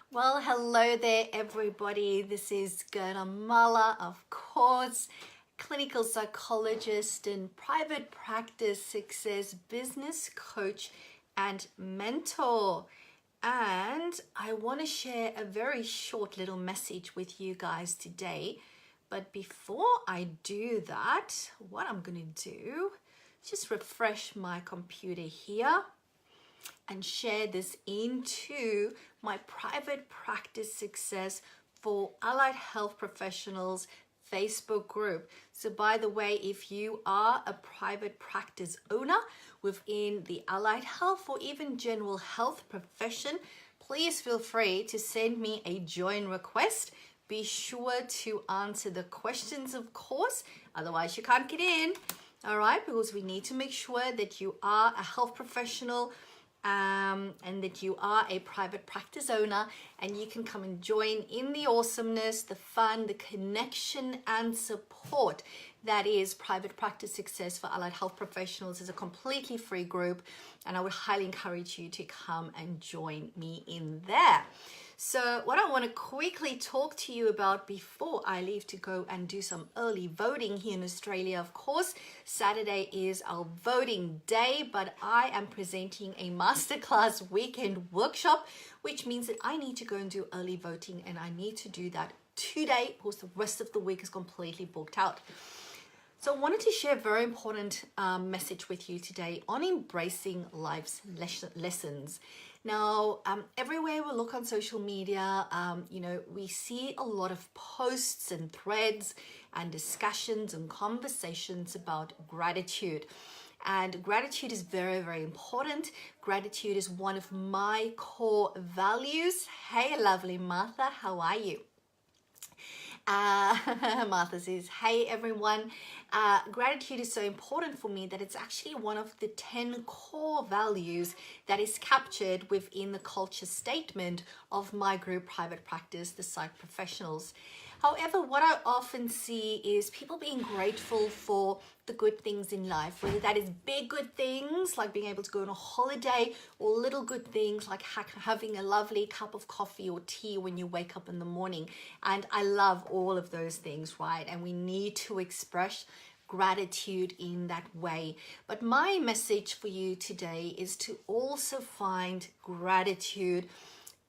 Well, hello there, everybody. This is Gerda Mala, of course, clinical psychologist and private practice success business coach and mentor. And I want to share a very short little message with you guys today. But before I do that, what I'm going to do is just refresh my computer here and share this into my private practice success for allied health professionals Facebook group. So by the way, if you are a private practice owner within the allied health or even general health profession, please feel free to send me a join request. Be sure to answer the questions, of course, otherwise you can't get in. All right, because we need to make sure that you are a health professional and that you are a private practice owner, and you can come and join in the awesomeness, the fun, the connection and support that is private practice success for allied health professionals. Is a completely free group, and I would highly encourage you to come and join me in there. So what I want to quickly talk to you about before I leave to go and do some early voting here in Australia, of course, Saturday is our voting day, but I am presenting a masterclass weekend workshop, which means that I need to go and do early voting, and I need to do that today because the rest of the week is completely booked out. So I wanted to share a very important message with you today on embracing life's lessons. Now, everywhere we look on social media, we see a lot of posts and threads and discussions and conversations about gratitude. And gratitude is very, very important. Gratitude is one of my core values. Hey, lovely Martha, how are you? Martha says, hey everyone, gratitude is so important for me that it's actually one of the 10 core values that is captured within the culture statement of my group private practice, the Psych Professionals. However, what I often see is people being grateful for the good things in life, whether that is big good things like being able to go on a holiday, or little good things like having a lovely cup of coffee or tea when you wake up in the morning. And I love all of those things, right? And we need to express gratitude in that way. But my message for you today is to also find gratitude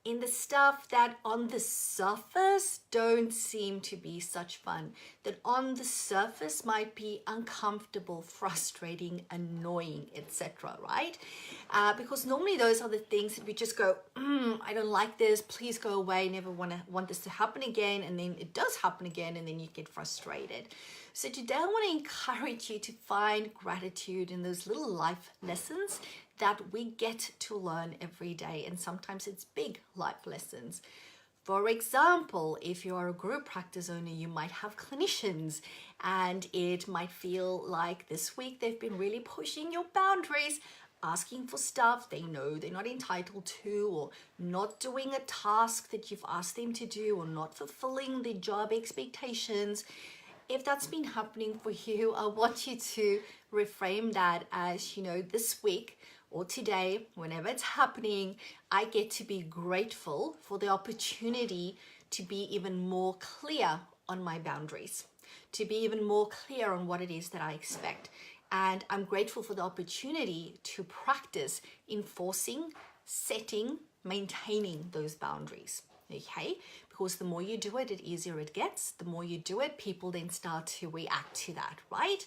in the stuff that on the surface don't seem to be such fun, that on the surface might be uncomfortable, frustrating, annoying, etc., right? Because normally those are the things that we just go, I don't like this, please go away, never want this to happen again, and then it does happen again, and then you get frustrated. So today I want to encourage you to find gratitude in those little life lessons that we get to learn every day, and sometimes it's big life lessons. For example, if you are a group practice owner, you might have clinicians, and it might feel like this week they've been really pushing your boundaries, asking for stuff they know they're not entitled to, or not doing a task that you've asked them to do, or not fulfilling the job expectations. If that's been happening for you, I want you to reframe that as, this week or today, whenever it's happening, I get to be grateful for the opportunity to be even more clear on my boundaries, to be even more clear on what it is that I expect. And I'm grateful for the opportunity to practice enforcing, setting, maintaining those boundaries. Okay, because the more you do it, the easier it gets. The more you do it, people then start to react to that, right?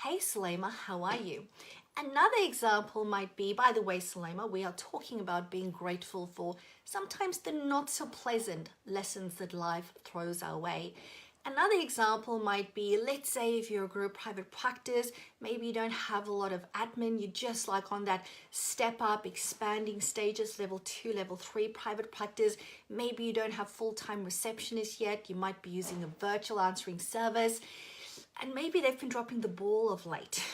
Hey, Salema, how are you? Another example might be, by the way, Salema, we are talking about being grateful for sometimes the not so pleasant lessons that life throws our way. Another example might be, let's say if you're a group private practice, maybe you don't have a lot of admin, you're just like on that step up, expanding stages, level 2, level 3 private practice. Maybe you don't have full-time receptionists yet, you might be using a virtual answering service, and maybe they've been dropping the ball of late,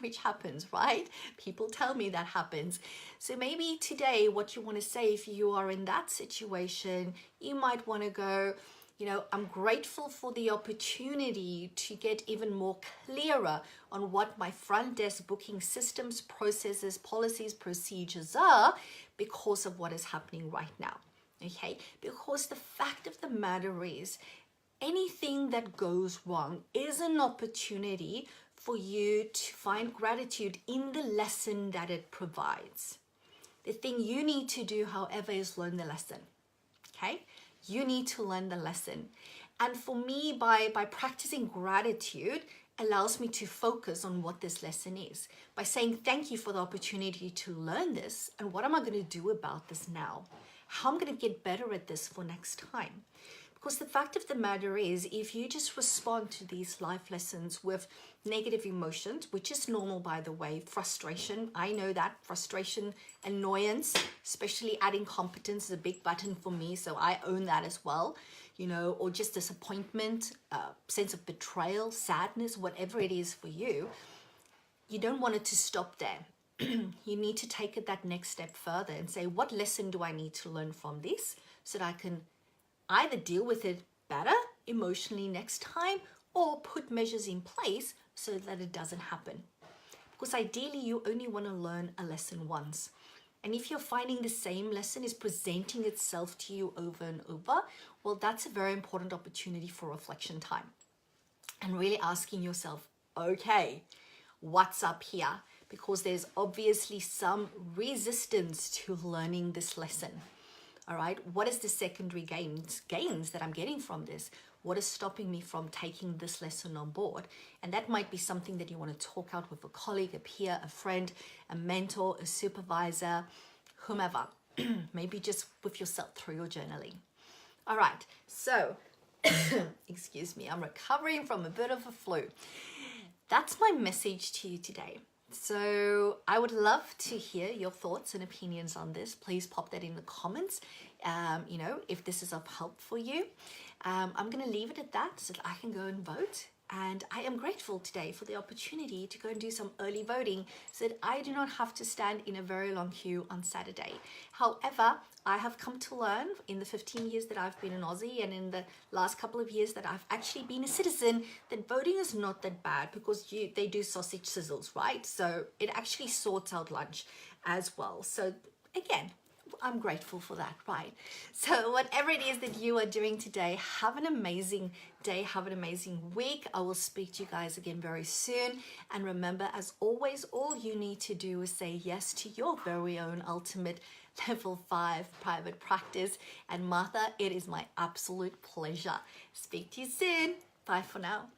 which happens, right? People tell me that happens. So maybe today what you want to say, if you are in that situation, you might want to go, I'm grateful for the opportunity to get even more clearer on what my front desk booking systems, processes, policies, procedures are because of what is happening right now. Okay, because the fact of the matter is, anything that goes wrong is an opportunity for you to find gratitude in the lesson that it provides. The thing you need to do, however, is learn the lesson. Okay, you need to learn the lesson. And for me, by practicing gratitude allows me to focus on what this lesson is, by saying thank you for the opportunity to learn this, and what am I going to do about this now, how I'm going to get better at this for next time. Because the fact of the matter is, if you just respond to these life lessons with negative emotions, which is normal, by the way, frustration, I know that, frustration, annoyance, especially adding competence is a big button for me, so I own that as well, you know, or just disappointment, sense of betrayal, sadness, whatever it is for you, you don't want it to stop there. You need to take it that next step further and say, what lesson do I need to learn from this so that I can either deal with it better emotionally next time, or put measures in place so that it doesn't happen. Because ideally, you only want to learn a lesson once. And if you're finding the same lesson is presenting itself to you over and over, well, that's a very important opportunity for reflection time. And really asking yourself, okay, what's up here? Because there's obviously some resistance to learning this lesson. All right, what is the secondary gains that I'm getting from this? What is stopping me from taking this lesson on board? And that might be something that you want to talk out with a colleague, a peer, a friend, a mentor, a supervisor, whomever. Maybe just with yourself through your journaling. All right, so, excuse me, I'm recovering from a bit of a flu. That's my message to you today. So I would love to hear your thoughts and opinions on this. Please pop that in the comments, you know, if this is of help for you. I'm going to leave it at that so that I can go and vote. And I am grateful today for the opportunity to go and do some early voting so that I do not have to stand in a very long queue on Saturday. However, I have come to learn in the 15 years that I've been an Aussie and in the last couple of years that I've actually been a citizen that voting is not that bad, because they do sausage sizzles, right? So it actually sorts out lunch as well. So again, I'm grateful for that, right? So whatever it is that you are doing today, have an amazing day, have an amazing week. I will speak to you guys again very soon. And remember, as always, all you need to do is say yes to your very own ultimate level 5 private practice. And Martha, it is my absolute pleasure. Speak to you soon. Bye for now.